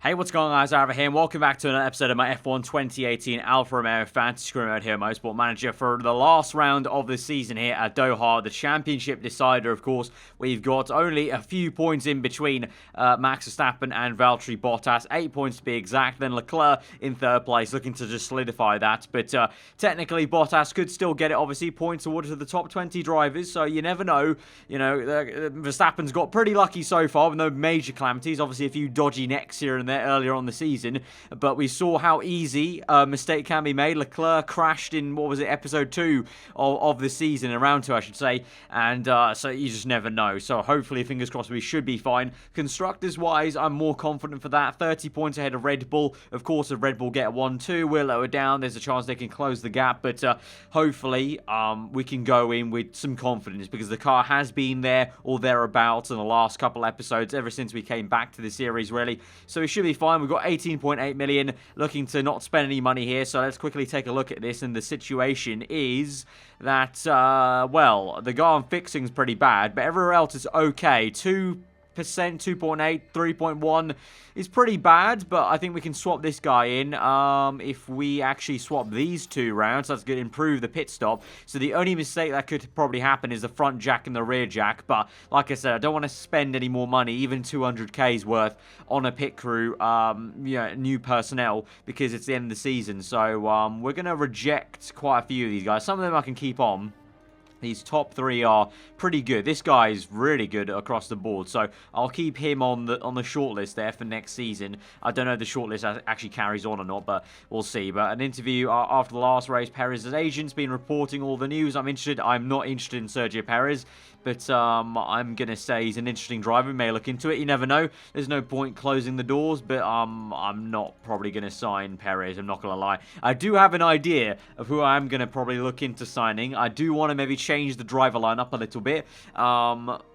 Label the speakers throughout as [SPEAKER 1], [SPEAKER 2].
[SPEAKER 1] Hey, what's going on, guys? Aarava here, and welcome back to another episode of my F1 2018 Alfa Romeo Fantasy Career Mode here, Motorsport Manager, for the last round of the season here at Doha, the championship decider, of course. We've got only a few points in between Max Verstappen and Valtteri Bottas, 8 points to be exact, then Leclerc in third place, looking to just solidify that, but technically Bottas could still get it, obviously, points awarded to the top 20 drivers, so you never know. You know, Verstappen's got pretty lucky so far with no major calamities, obviously a few dodgy necks here and there earlier on the season, but we saw how easy a mistake can be made. Leclerc crashed in, what was it, episode 2 of the season, around 2 I should say, and so you just never know. So hopefully, fingers crossed, we should be fine. Constructors wise, I'm more confident for that. 30 points ahead of Red Bull. Of course, if Red Bull get 1-2, we're lower down, there's a chance they can close the gap, but hopefully we can go in with some confidence, because the car has been there or thereabouts in the last couple episodes, ever since we came back to the series, really. So it should be fine. We've got 18.8 million, looking to not spend any money here, so let's quickly take a look at this. And the situation is that, well, the guy I'm fixing is pretty bad, but everywhere else is okay. 2%, 2.8, 3.1 is pretty bad, but I think we can swap this guy in. If we actually swap these two rounds, that's going to improve the pit stop. So the only mistake that could probably happen is the front jack and the rear jack, but like I said, I don't want to spend any more money, even 200k's worth, on a pit crew, new personnel, because it's the end of the season. So we're going to reject quite a few of these guys. Some of them I can keep on. These top 3 are pretty good. This guy is really good across the board, so I'll keep him on the shortlist there for next season. I don't know if the shortlist actually carries on or not, but we'll see. But an interview after the last race, Perez's agent's been reporting all the news. I'm not interested in Sergio Perez, but I'm going to say he's an interesting driver. We may look into it. You never know. There's no point closing the doors, but I'm not probably going to sign Perez. I'm not going to lie. I do have an idea of who I'm going to probably look into signing. I do want to maybe change the driver lineup a little bit.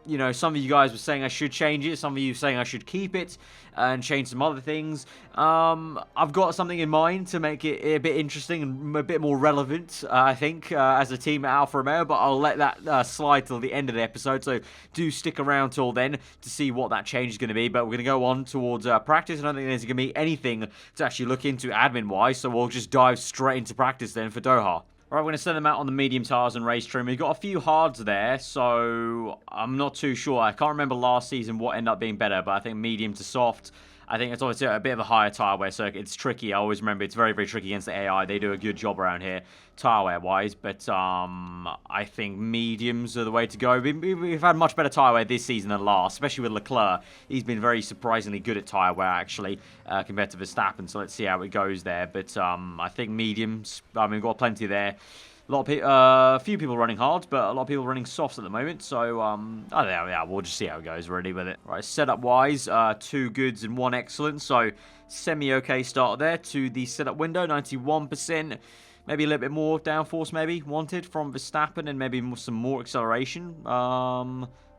[SPEAKER 1] You know, some of you guys were saying I should change it. Some of you saying I should keep it and change some other things. I've got something in mind to make it a bit interesting and a bit more relevant, I think, as a team at Alfa Romeo, but I'll let that slide till the end of the episode, so do stick around till then to see what that change is going to be. But we're going to go on towards practice. I don't think there's going to be anything to actually look into admin-wise, so we'll just dive straight into practice then for Doha. Alright, we're going to send them out on the medium tyres and race trim. We've got a few hards there, so I'm not too sure. I can't remember last season what ended up being better, but I think medium to soft. I think it's obviously a bit of a higher tyre wear circuit. It's tricky. I always remember it's very, very tricky against the AI. They do a good job around here, tyre wear-wise, but I think mediums are the way to go. We've had much better tyre wear this season than last, especially with Leclerc. He's been very surprisingly good at tyre wear, actually, compared to Verstappen, so let's see how it goes there. But I think mediums, we've got plenty there. A few people running hard, but a lot of people running softs at the moment. So, we'll just see how it goes, really, with it. Right, setup-wise, 2 goods and 1 excellent. So, semi-okay start there to the setup window, 91%. Maybe a little bit more downforce, maybe, wanted from Verstappen, and maybe some more acceleration.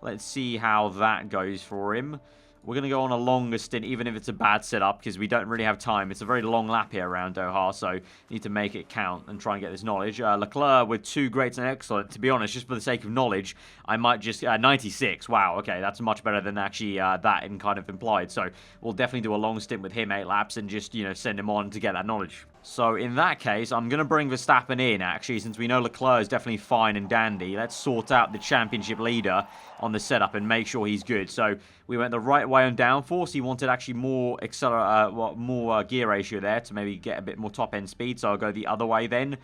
[SPEAKER 1] Let's see how that goes for him. We're going to go on a longer stint, even if it's a bad setup, because we don't really have time. It's a very long lap here around Doha, so need to make it count and try and get this knowledge. Leclerc with 2 greats and excellent. To be honest, just for the sake of knowledge, I might just... 96. Wow, okay, that's much better than actually that in kind of implied. So we'll definitely do a long stint with him, 8 laps, and just, send him on to get that knowledge. So in that case, I'm going to bring Verstappen in, actually, since we know Leclerc is definitely fine and dandy. Let's sort out the championship leader on the setup and make sure he's good. So we went the right way on downforce. He wanted actually more gear ratio there to maybe get a bit more top-end speed. So I'll go the other way then.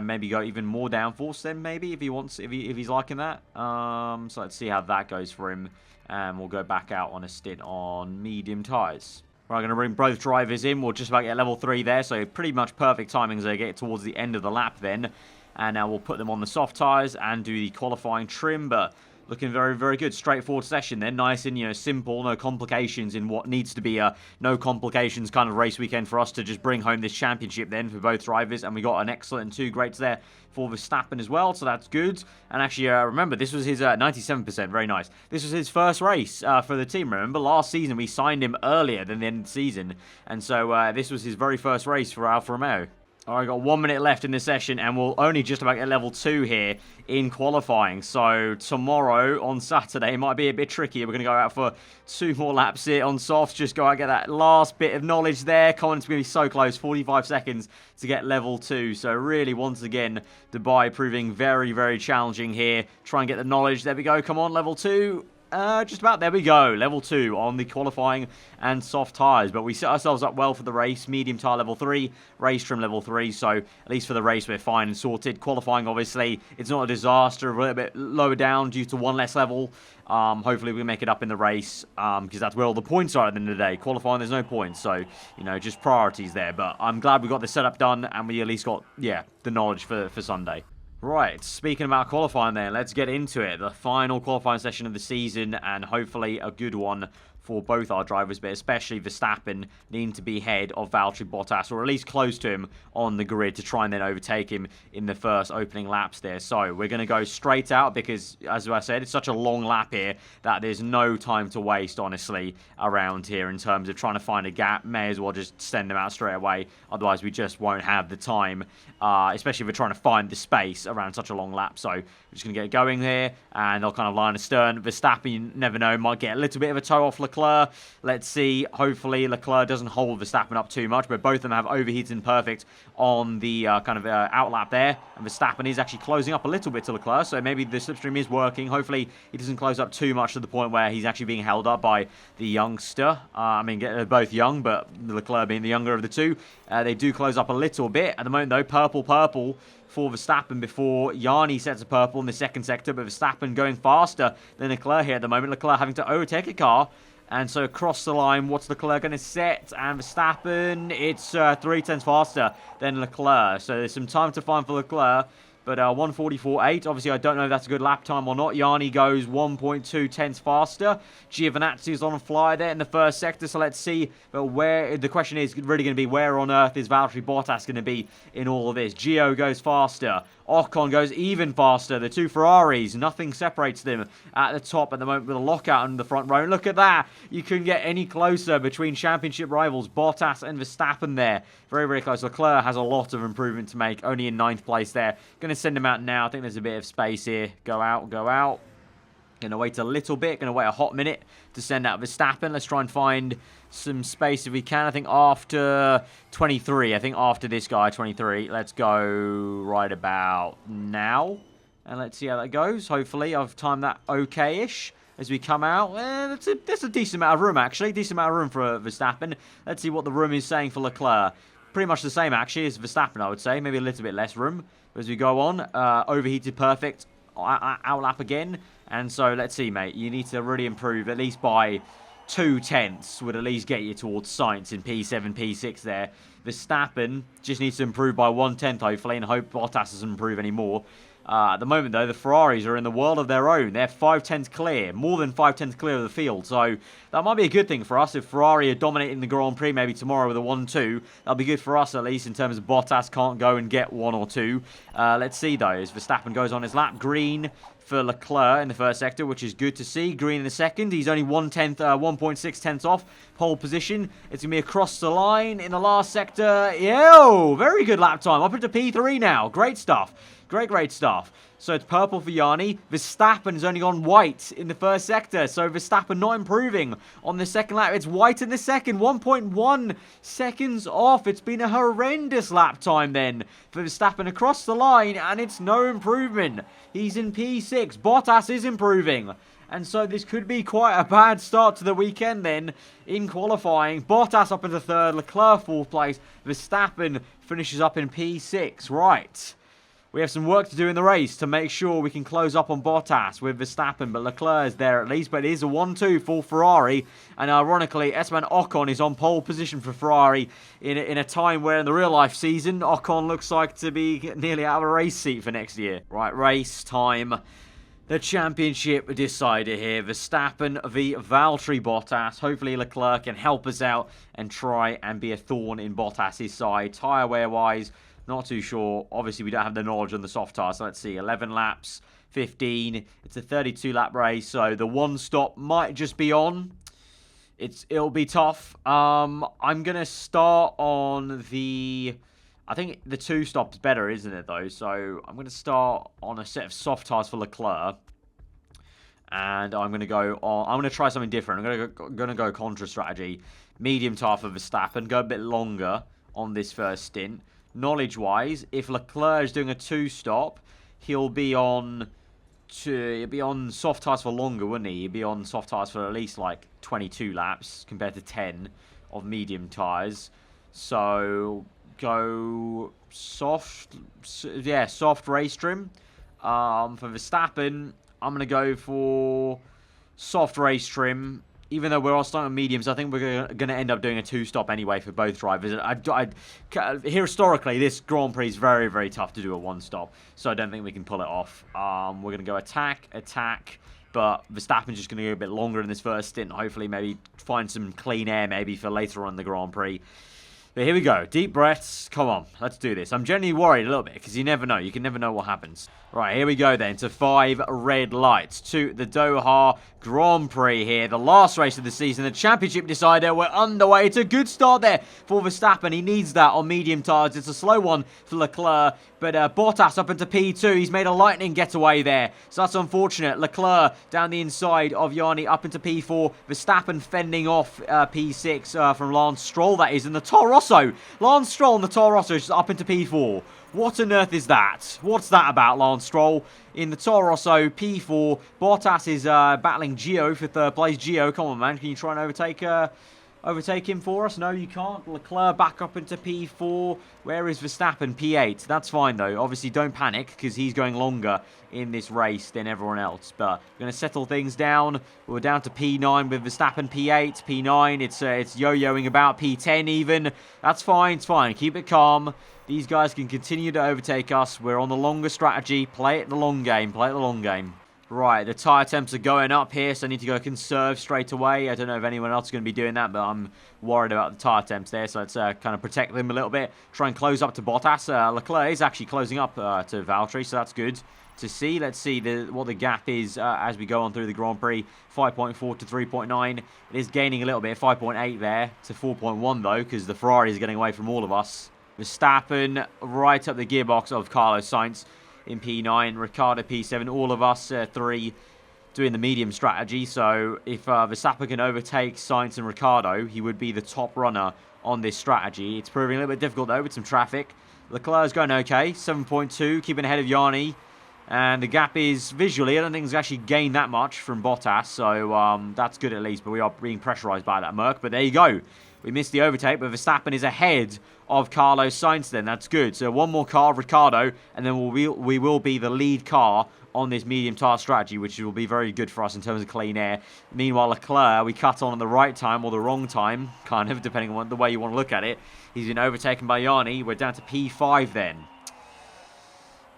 [SPEAKER 1] Maybe go even more downforce then, maybe, if he wants, if he's liking that. So let's see how that goes for him. And we'll go back out on a stint on medium tyres. We're going to bring both drivers in. We'll just about get level 3 there, so pretty much perfect timing as they get towards the end of the lap then. And now we'll put them on the soft tyres and do the qualifying trim, but looking very, very good. Straightforward session then. Nice and, simple. No complications in what needs to be a no complications kind of race weekend for us to just bring home this championship then for both drivers. And we got an excellent and 2 greats there for Verstappen as well, so that's good. And actually, remember, this was his 97%. Very nice. This was his first race for the team. Remember, last season we signed him earlier than the end of the season. And so this was his very first race for Alfa Romeo. Alright, got 1 minute left in the session, and we'll only just about get level 2 here in qualifying. So tomorrow, on Saturday, might be a bit trickier. We're going to go out for 2 more laps here on softs. Just go out and get that last bit of knowledge there. Colin's going to be so close, 45 seconds to get level 2. So really, once again, Dubai proving very, very challenging here. Try and get the knowledge. There we go. Come on, level 2. Just about, there we go, level 2 on the qualifying and soft tyres, but we set ourselves up well for the race. Medium tyre level 3, race trim level 3, so at least for the race we're fine and sorted. Qualifying, obviously, it's not a disaster, a little bit lower down due to 1 less level. Hopefully we make it up in the race, because that's where all the points are at the end of the day. Qualifying, there's no points, so, you know, just priorities there, but I'm glad we got the setup done, and we at least got, yeah, the knowledge for Sunday. Right, speaking about qualifying then, let's get into it. The final qualifying session of the season, and hopefully a good one for both our drivers, but especially Verstappen needing to be ahead of Valtteri Bottas, or at least close to him on the grid to try and then overtake him in the first opening laps there. So we're going to go straight out because, as I said, it's such a long lap here that there's no time to waste, honestly, around here in terms of trying to find a gap. May as well just send them out straight away, otherwise we just won't have the time, especially if we're trying to find the space around such a long lap. So we're just going to get going here, and they'll kind of line astern. Verstappen, you never know, might get a little bit of a toe off Leclerc. Let's see. Hopefully Leclerc doesn't hold Verstappen up too much, but both of them have overheated perfect on the outlap there. And Verstappen is actually closing up a little bit to Leclerc, so maybe the slipstream is working. Hopefully he doesn't close up too much to the point where he's actually being held up by the youngster. I mean, they're both young, but Leclerc being the younger of the two. They do close up a little bit. At the moment, though, purple for Verstappen before Yanni sets a purple in the second sector, but Verstappen going faster than Leclerc here at the moment. Leclerc having to overtake a car. And so across the line, what's Leclerc going to set? And Verstappen, it's 3/10 faster than Leclerc. So there's some time to find for Leclerc. But 1:44.8, obviously I don't know if that's a good lap time or not. Yanni goes 1.2 tenths faster. Giovinazzi's on a fly there in the first sector, so let's see. But where, the question is really going to be, where on earth is Valtteri Bottas going to be in all of this? Gio goes faster. Ocon goes even faster. The two Ferraris, nothing separates them at the top at the moment with a lockout in the front row. And look at that. You couldn't get any closer between championship rivals Bottas and Verstappen there. Very, very close. Leclerc has a lot of improvement to make. Only in 9th place there. Going to send him out now. I think there's a bit of space here. Go out, go out. Going to wait a little bit. Going to wait a hot minute to send out Verstappen. Let's try and find some space if we can. I think after 23. I think after this guy, 23. Let's go right about now. And let's see how that goes. Hopefully, I've timed that okay-ish as we come out. That's a decent amount of room, actually. Decent amount of room for Verstappen. Let's see what the room is saying for Leclerc. Pretty much the same, actually, as Verstappen, I would say. Maybe a little bit less room. But as we go on, overheated perfect. Outlap again. And so, let's see, mate. You need to really improve, at least by 2 tenths would at least get you towards science in P7, P6 there. Verstappen just needs to improve by 1 tenth, hopefully, and hope Bottas doesn't improve anymore. At the moment, though, the Ferraris are in the world of their own. They're 5 tenths clear, more than 5 tenths clear of the field. So that might be a good thing for us if Ferrari are dominating the Grand Prix maybe tomorrow with a 1-2. That'll be good for us, at least, in terms of Bottas can't go and get 1 or 2. Let's see, though, as Verstappen goes on his lap. Green for Leclerc in the first sector, which is good to see. Green in the second. He's only 1.6 tenths off pole position. It's going to be across the line in the last sector. Yo, very good lap time. Up into P3 now. Great stuff. Great stuff. So it's purple for Yanni. Verstappen has only gone white in the first sector. So Verstappen not improving on the second lap. It's white in the second. 1.1 seconds off. It's been a horrendous lap time then for Verstappen across the line. And it's no improvement. He's in P6. Bottas is improving. And so this could be quite a bad start to the weekend then in qualifying. Bottas up into 3rd. Leclerc 4th place. Verstappen finishes up in P6. Right. We have some work to do in the race to make sure we can close up on Bottas with Verstappen, but Leclerc is there at least. But it is a 1-2 for Ferrari, and ironically, Esteban Ocon is on pole position for Ferrari in a time where in the real-life season, Ocon looks like to be nearly out of a race seat for next year. Right, race time. The championship decider here, Verstappen v Valtteri Bottas. Hopefully Leclerc can help us out and try and be a thorn in Bottas' side. Tyre wear-wise, not too sure. Obviously, we don't have the knowledge on the soft tyre. So let's see. 11 laps, 15. It's a 32-lap race. So the one stop might just be on. It'll be tough. I'm going to start on the I think the 2-stop's better, isn't it, though? So I'm going to start on a set of soft tires for Leclerc. And I'm going to go on... I'm going to try something different. I'm going to go contra strategy. Medium tire for Verstappen. Go a bit longer on this first stint. Knowledge-wise, if Leclerc is doing a 2-stop, he'll be on soft tires for longer, wouldn't he? He'd be on soft tires for at least like 22 laps compared to 10 of medium tires. So go soft, soft race trim. For Verstappen, I'm going to go for soft race trim. Even though we're all starting on mediums, I think we're going to end up doing a 2-stop anyway for both drivers. Historically, this Grand Prix is very, very tough to do a 1-stop, so I don't think we can pull it off. We're going to go attack, but Verstappen's just going to go a bit longer in this first stint. Hopefully, maybe find some clean air maybe for later on in the Grand Prix. But here we go. Deep breaths. Come on. Let's do this. I'm genuinely worried a little bit because you never know. You can never know what happens. Right, here we go then to 5 red lights to the Doha Grand Prix here. The last race of the season. The championship decider. We're underway. It's a good start there for Verstappen. He needs that on medium tires. It's a slow one for Leclerc. But Bottas up into P2. He's made a lightning getaway there. So that's unfortunate. Leclerc down the inside of Yanni up into P4. Verstappen fending off P6 from Lance Stroll. That is in the Toro Rosso. Lance Stroll in the Toro Rosso is up into P4. What on earth is that? What's that about, Lance Stroll? In the Toro Rosso, P4. Bottas is battling Gio for third place. Gio, come on, man. Can you try and overtake him for us? No, you can't. Leclerc back up into P4. Where is Verstappen? P8. That's fine, though. Obviously, don't panic, because he's going longer in this race than everyone else. But we're going to settle things down. We're down to P9 with Verstappen. P8, P9. It's yo-yoing about. P10 even. That's fine. It's fine. Keep it calm. These guys can continue to overtake us. We're on the longer strategy. Play it the long game. Play it the long game. Right, the tyre temps are going up here, so I need to go conserve straight away. I don't know if anyone else is going to be doing that, but I'm worried about the tyre temps there, so let's kind of protect them a little bit. Try and close up to Bottas. Leclerc is actually closing up to Valtteri, so that's good to see. Let's see what the gap is as we go on through the Grand Prix. 5.4 to 3.9. It is gaining a little bit, 5.8 there to 4.1 though, because the Ferrari is getting away from all of us. Verstappen right up the gearbox of Carlos Sainz in P9, Ricciardo P7, all of us 3 doing the medium strategy. So if Verstappen can overtake Sainz and Ricciardo, he would be the top runner on this strategy. It's proving a little bit difficult though with some traffic. Leclerc's going okay, 7.2, keeping ahead of Yanni. And the gap is, visually, I don't think it's actually gained that much from Bottas. So that's good at least, but we are being pressurised by that Merc. But there you go. We missed the overtake, but Verstappen is ahead of Carlos Sainz then. That's good. So one more car, Ricciardo, and then we will be the lead car on this medium tyre strategy, which will be very good for us in terms of clean air. Meanwhile, Leclerc, we cut on at the right time or the wrong time, kind of, depending on the way you want to look at it. He's been overtaken by Yanni. We're down to P5 then.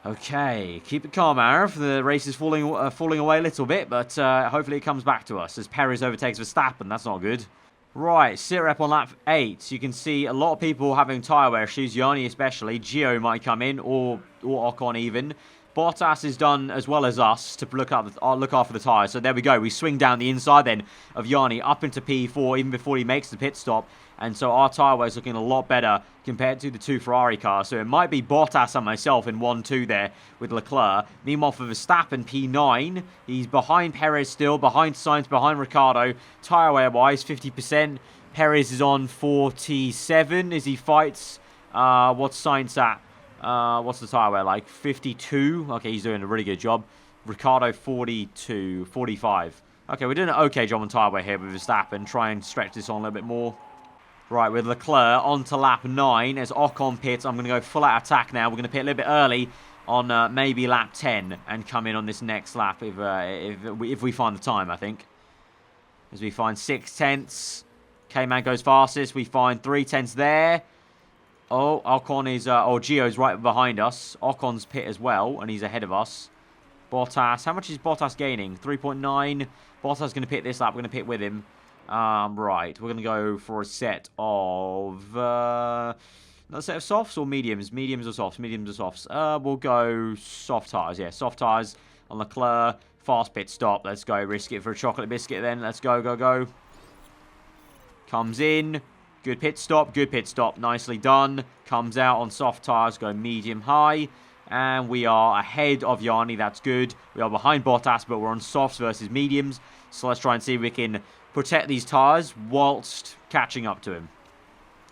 [SPEAKER 1] Okay, keep it calm, Arif. The race is falling away a little bit, but hopefully it comes back to us as Perez overtakes Verstappen. That's not good. Right, sit rep on lap 8. You can see a lot of people having tyre wear issues, Yanni especially. Gio might come in, or Ocon even. Bottas is done as well as us to look after the tyres. So there we go. We swing down the inside then of Yanni up into P4 even before he makes the pit stop. And so our tyre wear is looking a lot better compared to the 2 Ferrari cars. So it might be Bottas and myself in 1-2 there with Leclerc. Meanwhile for Verstappen, P9. He's behind Perez still, behind Sainz, behind Ricciardo. Tyre wear wise, 50%. Perez is on 47 as he fights. What's Sainz at? What's the tyre wear like? 52. Okay, he's doing a really good job. Ricciardo 42, 45. Okay, we're doing an okay job on tyre wear here with Verstappen. Try and stretch this on a little bit more. Right, with Leclerc on to lap 9 as Ocon pits. I'm going to go full out attack now. We're going to pit a little bit early on maybe lap 10 and come in on this next lap if we find the time, I think. As we find 6/10. K-Man goes fastest. We find 3/10 there. Oh, Ocon is... Gio's right behind us. Ocon's pit as well, and he's ahead of us. Bottas. How much is Bottas gaining? 3.9. Bottas is going to pit this lap. We're going to pit with him. Right, we're going to go for a set of... a set of softs or mediums? Mediums or softs? Mediums or softs? We'll go soft tyres, yeah. Soft tyres on Leclerc. Fast pit stop. Let's go. Risk it for a chocolate biscuit then. Let's go, go, go. Comes in. Good pit stop, good pit stop. Nicely done. Comes out on soft tyres, go medium high. And we are ahead of Yanni, that's good. We are behind Bottas, but we're on softs versus mediums. So let's try and see if we can protect these tyres whilst catching up to him.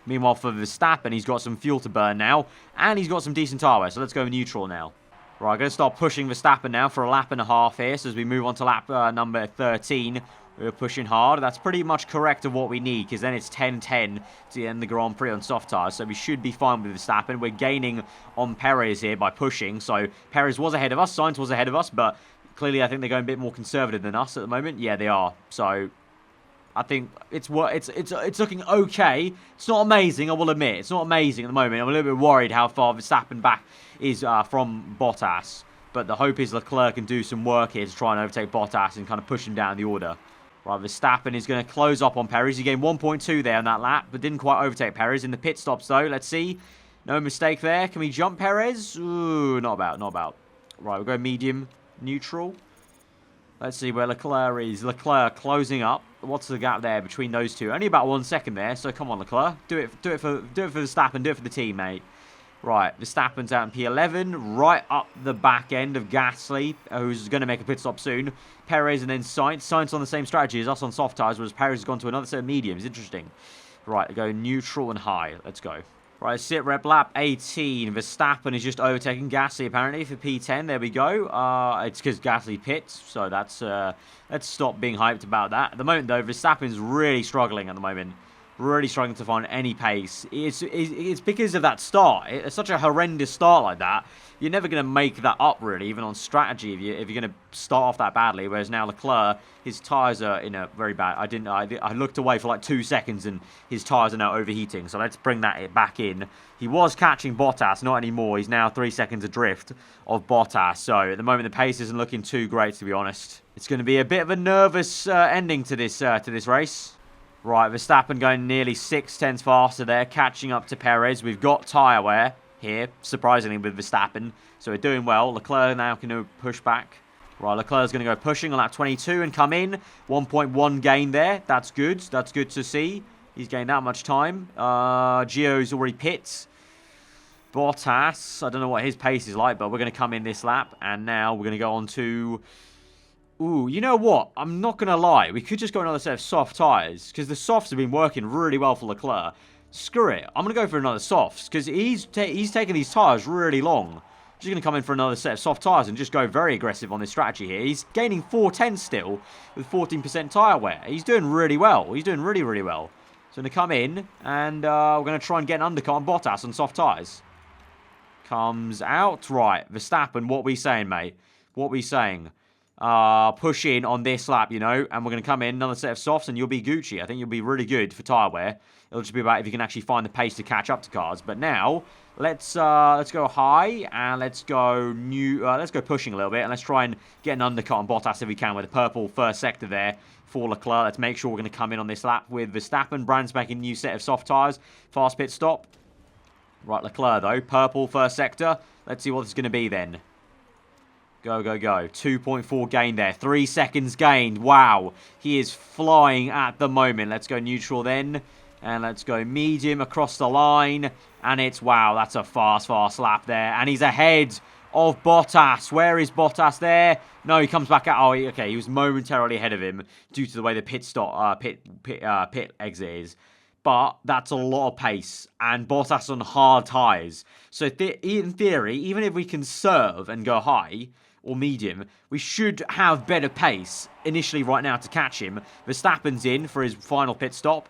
[SPEAKER 1] Meanwhile, for Verstappen, he's got some fuel to burn now. And he's got some decent tyre wear, so let's go neutral now. Right, I'm going to start pushing Verstappen now for a lap and a half here. So as we move on to lap number 13, we're pushing hard. That's pretty much correct of what we need, because then it's 10-10 to end the Grand Prix on soft tyres. So we should be fine with Verstappen. We're gaining on Perez here by pushing. So Perez was ahead of us, Sainz was ahead of us, but clearly I think they're going a bit more conservative than us at the moment. Yeah, they are. So I think it's looking okay. It's not amazing, I will admit. It's not amazing at the moment. I'm a little bit worried how far Verstappen back is from Bottas. But the hope is Leclerc can do some work here to try and overtake Bottas and kind of push him down the order. Right, Verstappen is going to close up on Perez. He gained 1.2 there on that lap, but didn't quite overtake Perez in the pit stops, though. Let's see. No mistake there. Can we jump Perez? Ooh, not about, not about. Right, we'll go medium, neutral. Let's see where Leclerc is. Leclerc closing up. What's the gap there between those two? Only about 1 second there, so come on, Leclerc. Do it for Verstappen. Do it for the team, mate. Right, Verstappen's out in P11, right up the back end of Gasly, who's going to make a pit stop soon. Perez and then Sainz. Sainz on the same strategy as us on soft tyres, whereas Perez has gone to another set of mediums. Interesting. Right, go neutral and high. Let's go. Right, sit rep lap 18. Verstappen is just overtaking Gasly, apparently, for P10. There we go. It's because Gasly pits, so that's let's stop being hyped about that. At the moment, though, Verstappen's really struggling at the moment. Really struggling to find any pace. It's because of that start. It's such a horrendous start like that. You're never going to make that up, really, even on strategy, if you're going to start off that badly. Whereas now Leclerc, his tyres are in a very bad... I looked away for like 2 seconds and his tyres are now overheating. So let's bring that back in. He was catching Bottas, not anymore. He's now 3 seconds adrift of Bottas. So at the moment, the pace isn't looking too great, to be honest. It's going to be a bit of a nervous ending to this race. Right, Verstappen going nearly 6/10 faster there, catching up to Perez. We've got tyre wear here, surprisingly, with Verstappen. So we're doing well. Leclerc now can push back. Right, Leclerc's going to go pushing on lap 22 and come in. 1.1 gain there. That's good. That's good to see. He's gained that much time. Gio's already pit. Bottas, I don't know what his pace is like, but we're going to come in this lap. And now we're going to go on to... Ooh, you know what? I'm not going to lie. We could just go another set of soft tyres, because the softs have been working really well for Leclerc. Screw it. I'm going to go for another softs, because he's taking these tyres really long. Just going to come in for another set of soft tyres and just go very aggressive on this strategy here. He's gaining 410 still with 14% tyre wear. He's doing really well. He's doing really, really well. So I'm going to come in, and we're going to try and get an undercut on Bottas on soft tyres. Comes out. Right, Verstappen, what we saying, mate? What we saying? Push in on this lap, you know, and we're going to come in, another set of softs, and you'll be Gucci. I think you'll be really good for tyre wear. It'll just be about if you can actually find the pace to catch up to cars. But now, let's go high, and let's go pushing a little bit, and let's try and get an undercut on Bottas if we can with a purple first sector there for Leclerc. Let's make sure we're going to come in on this lap with Verstappen. Brand's making a new set of soft tyres. Fast pit stop. Right, Leclerc, though. Purple first sector. Let's see what this is going to be then. Go, go, go. 2.4 gain there. 3 seconds gained. Wow. He is flying at the moment. Let's go neutral then. And let's go medium across the line. And it's, wow, that's a fast lap there. And he's ahead of Bottas. Where is Bottas there? No, he comes back out. Oh, okay. He was momentarily ahead of him due to the way the pit exit is. But that's a lot of pace. And Bottas on hard tyres. So in theory, even if we can serve and go high or medium, we should have better pace initially right now to catch him. Verstappen's in for his final pit stop.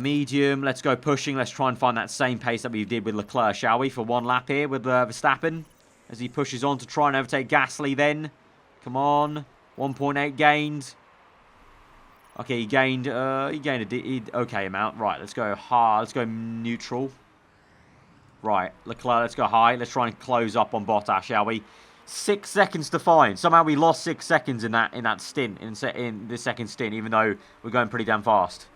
[SPEAKER 1] Medium, let's go pushing. Let's try and find that same pace that we did with Leclerc, shall we? For one lap here with Verstappen. As he pushes on to try and overtake Gasly then. Come on. 1.8 gained. Okay, he gained a okay amount. Right, let's go hard. Let's go neutral. Right, Leclerc, let's go high. Let's try and close up on Bottas, shall we? 6 seconds to find. Somehow we lost 6 seconds in that stint, in this second stint, even though we're going pretty damn fast.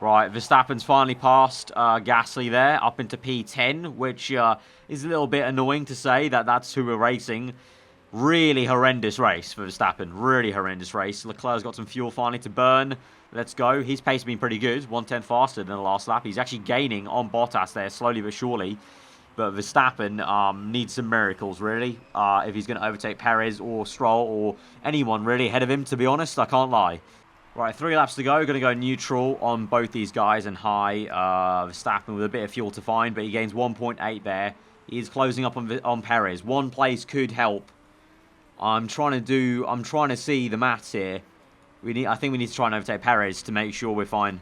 [SPEAKER 1] Right, Verstappen's finally passed Gasly there, up into P10, which is a little bit annoying to say that that's who we're racing. Really horrendous race for Verstappen. Really horrendous race. Leclerc's got some fuel finally to burn. Let's go. His pace has been pretty good. 1/10 faster than the last lap. He's actually gaining on Bottas there, slowly but surely. But Verstappen needs some miracles, really, if he's going to overtake Perez or Stroll or anyone really ahead of him, to be honest. I can't lie. Right, 3 laps to go. Going to go neutral on both these guys and high. Verstappen with a bit of fuel to find, but he gains 1.8 there. He's closing up on Perez. One place could help. I'm trying to see the maths here. I think we need to try and overtake Perez to make sure we're fine.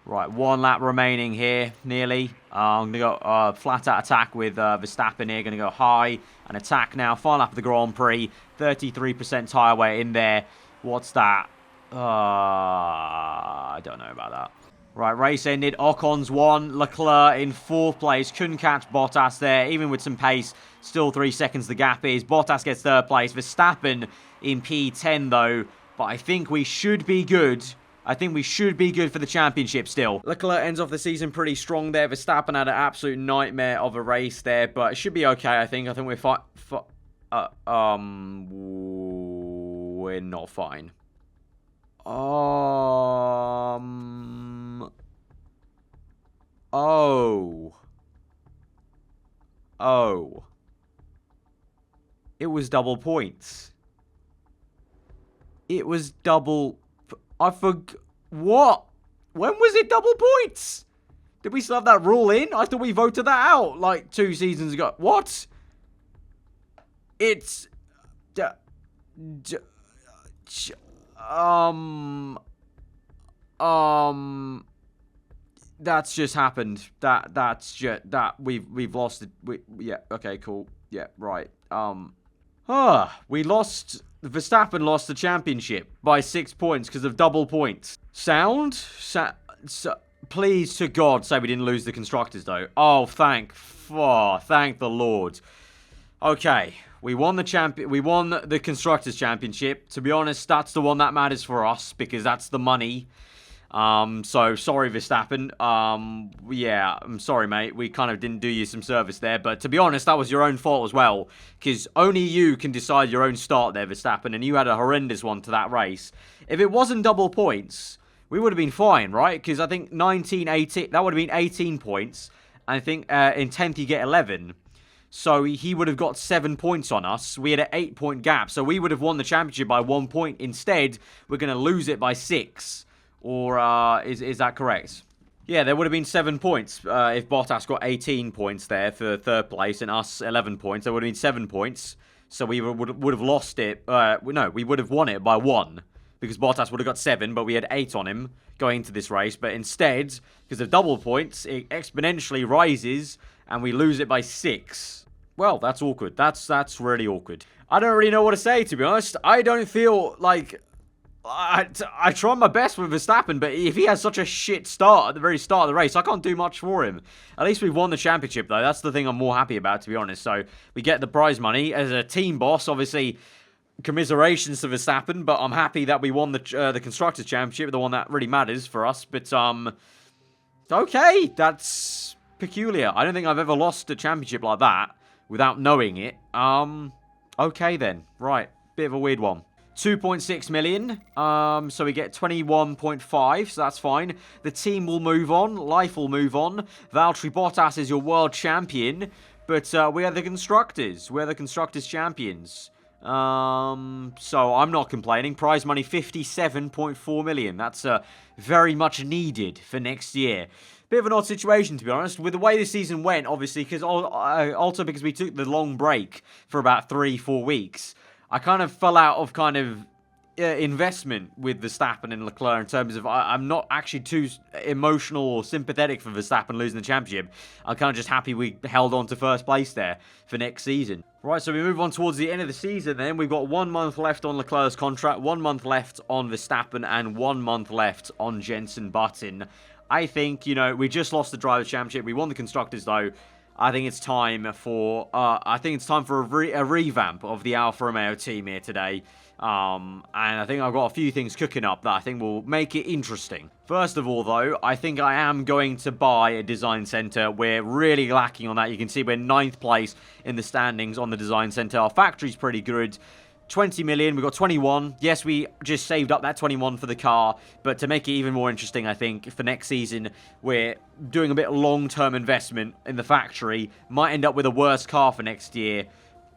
[SPEAKER 1] Right, 1 lap remaining here, nearly. I'm going to go flat out attack with Verstappen here. Going to go high and attack now. Final lap of the Grand Prix. 33% tyre weight in there. What's that? I don't know about that. Right, race ended. Ocon's won. Leclerc in 4th place. Couldn't catch Bottas there, even with some pace. Still 3 seconds the gap is. Bottas gets 3rd place. Verstappen in P10 though. But I think we should be good. I think we should be good for the championship still. Leclerc ends off the season pretty strong there. Verstappen had an absolute nightmare of a race there. But it should be okay, I think. I think we're fine. We're not fine. Oh. It was double points. It was double... What? When was it double points? Did we still have that rule in? I thought we voted that out like 2 seasons ago. What? It's... That's just happened. We've lost it. Yeah, okay, cool. Yeah, right. We lost... Verstappen lost the championship by 6 points because of double points. Please to God say we didn't lose the constructors though. Oh, thank the Lord. Okay, we won the We won the constructors championship. To be honest, that's the one that matters for us because that's the money. So sorry, Verstappen. Yeah, I'm sorry, mate. We kind of didn't do you some service there. But to be honest, that was your own fault as well. Because only you can decide your own start there, Verstappen. And you had a horrendous one to that race. If it wasn't double points, we would have been fine, right? Because I think 19, 18, that would have been 18 points. And I think in 10th you get 11. So he would have got 7 points on us. We had an 8-point gap. So we would have won the championship by 1 point. Instead, we're going to lose it by 6. Or is that correct? Yeah, there would have been 7 points if Bottas got 18 points there for 3rd place and us 11 points. There would have been 7 points. So we would have lost it. No, we would have won it by 1 because Bottas would have got 7, but we had 8 on him going into this race. But instead, because of double points, it exponentially rises and we lose it by 6. Well, that's awkward. That's really awkward. I don't really know what to say, to be honest. I don't feel like... I tried my best with Verstappen, but if he has such a shit start at the very start of the race, I can't do much for him. At least we've won the championship, though. That's the thing I'm more happy about, to be honest. So we get the prize money. As a team boss, obviously, commiserations to Verstappen, but I'm happy that we won the Constructors' Championship, the one that really matters for us. But, okay, that's peculiar. I don't think I've ever lost a championship like that without knowing it. Okay, then. Right, bit of a weird one. 2.6 million, so we get 21.5, so that's fine. The team will move on, life will move on. Valtteri Bottas is your world champion, but we are the constructors. We're the constructors champions. So I'm not complaining. Prize money 57.4 million. That's very much needed for next year. Bit of an odd situation, to be honest, with the way the season went, obviously, because also because we took the long break for about 3-4 weeks. I kind of fell out of kind of investment with Verstappen and Leclerc in terms of I'm not actually too emotional or sympathetic for Verstappen losing the championship. I'm kind of just happy we held on to 1st place there for next season. Right, so we move on towards the end of the season then. We've got 1 month left on Leclerc's contract, 1 month left on Verstappen, and 1 month left on Jenson Button. I think, you know, we just lost the Drivers' Championship. We won the Constructors, though. I think it's time for a revamp of the Alfa Romeo team here today. And I think I've got a few things cooking up that I think will make it interesting. First of all, though, I think I am going to buy a design center. We're really lacking on that. You can see we're 9th place in the standings on the design center. Our factory's pretty good. 20 million, we got 21. Yes, we just saved up that 21 for the car, but to make it even more interesting, I think, for next season, we're doing a bit of long-term investment in the factory. Might end up with a worse car for next year,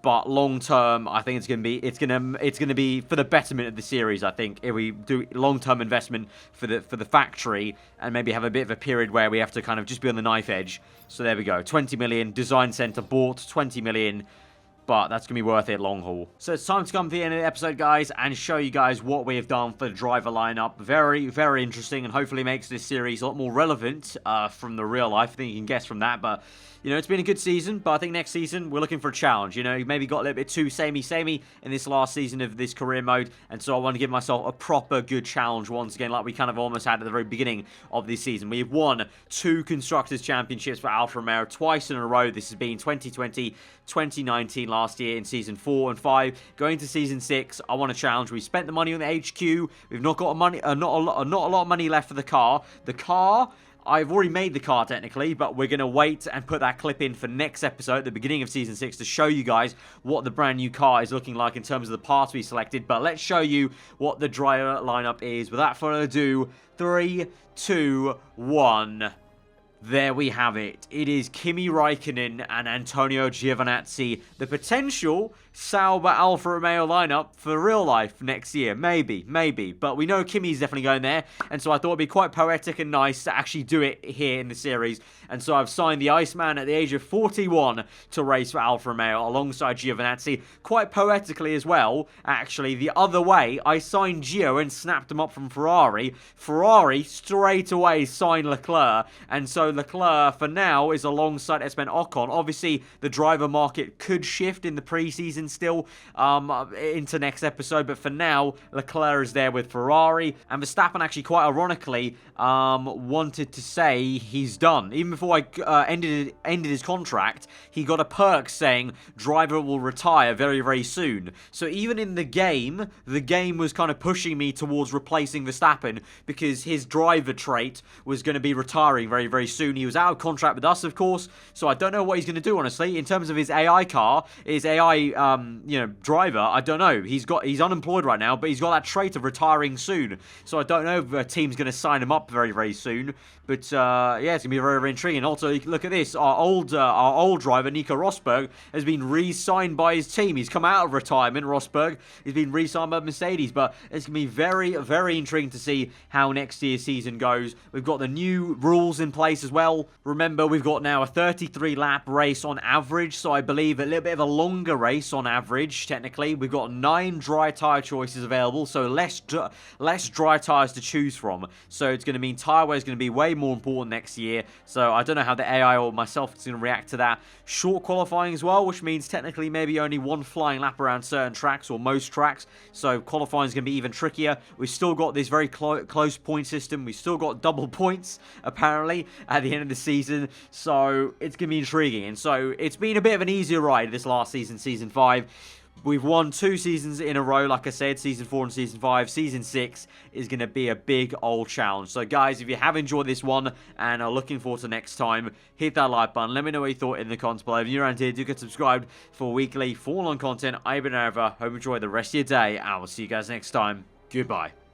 [SPEAKER 1] but long-term, I think it's gonna be for the betterment of the series. I think if we do long-term investment for the factory, and maybe have a bit of a period where we have to kind of just be on the knife edge. So there we go, 20 million, design center bought, 20 million. But that's going to be worth it long haul. So it's time to come to the end of the episode, guys, and show you guys what we have done for the driver lineup. Very, very interesting, and hopefully makes this series a lot more relevant from the real life. I think you can guess from that, but, you know, it's been a good season, but I think next season we're looking for a challenge. You know, maybe got a little bit too samey in this last season of this career mode, and so I want to give myself a proper good challenge once again, like we kind of almost had at the very beginning of this season. We've won 2 Constructors' Championships for Alfa Romeo twice in a row. This has been 2020, 2019 last year in Season 4 and 5. Going to Season 6, I want a challenge. We spent the money on the HQ. We've not got not a lot of money left for the car. The car, I've already made the car technically, but we're going to wait and put that clip in for next episode, the beginning of Season 6, to show you guys what the brand new car is looking like in terms of the parts we selected. But let's show you what the driver lineup is. Without further ado, 3, 2, 1... There we have it. It is Kimi Räikkönen and Antonio Giovinazzi, the potential Sauber Alfa Romeo lineup for real life next year. Maybe. But we know Kimi's definitely going there, and so I thought it'd be quite poetic and nice to actually do it here in the series. And so I've signed the Iceman at the age of 41 to race for Alfa Romeo alongside Giovinazzi. Quite poetically as well, actually, the other way, I signed Gio and snapped him up from Ferrari. Ferrari straight away signed Leclerc, and so Leclerc, for now, is alongside Esteban Ocon. Obviously, the driver market could shift in the preseason still into next episode, but for now, Leclerc is there with Ferrari, and Verstappen actually, quite ironically, wanted to say he's done. Even before I ended his contract, he got a perk saying driver will retire very, very soon. So even in the game was kind of pushing me towards replacing Verstappen, because his driver trait was going to be retiring very, very soon. He was out of contract with us, of course, so I don't know what he's going to do, honestly. In terms of his AI car, his AI, driver, I don't know. He's unemployed right now, but he's got that trait of retiring soon. So I don't know if a team's going to sign him up very, very soon. But, yeah, it's going to be very, very intriguing. Also, look at this. Our old driver, Nico Rosberg, has been re-signed by his team. He's come out of retirement, Rosberg. He's been re-signed by Mercedes. But it's going to be very, very intriguing to see how next year's season goes. We've got the new rules in place as well. Remember, we've got now a 33-lap race on average. So I believe a little bit of a longer race on average, technically. We've got 9 dry tyre choices available. So less dry tyres to choose from. So it's going to mean tyre wear is going to be way more important next year. So I don't know how the AI or myself is going to react to that. Short qualifying as well, which means technically maybe only 1 flying lap around certain tracks or most tracks. So qualifying is going to be even trickier. We've still got this very close point system. We've still got double points, apparently, at the end of the season. So it's going to be intriguing. And so it's been a bit of an easier ride this last season, Season 5. We've won 2 seasons in a row, like I said, Season 4 and Season 5. Season 6 is going to be a big old challenge. So, guys, if you have enjoyed this one and are looking forward to next time, hit that like button. Let me know what you thought in the comments below. If you're around here, do get subscribed for weekly full-on content. I've been aarava. Hope you enjoy the rest of your day, and I will see you guys next time. Goodbye.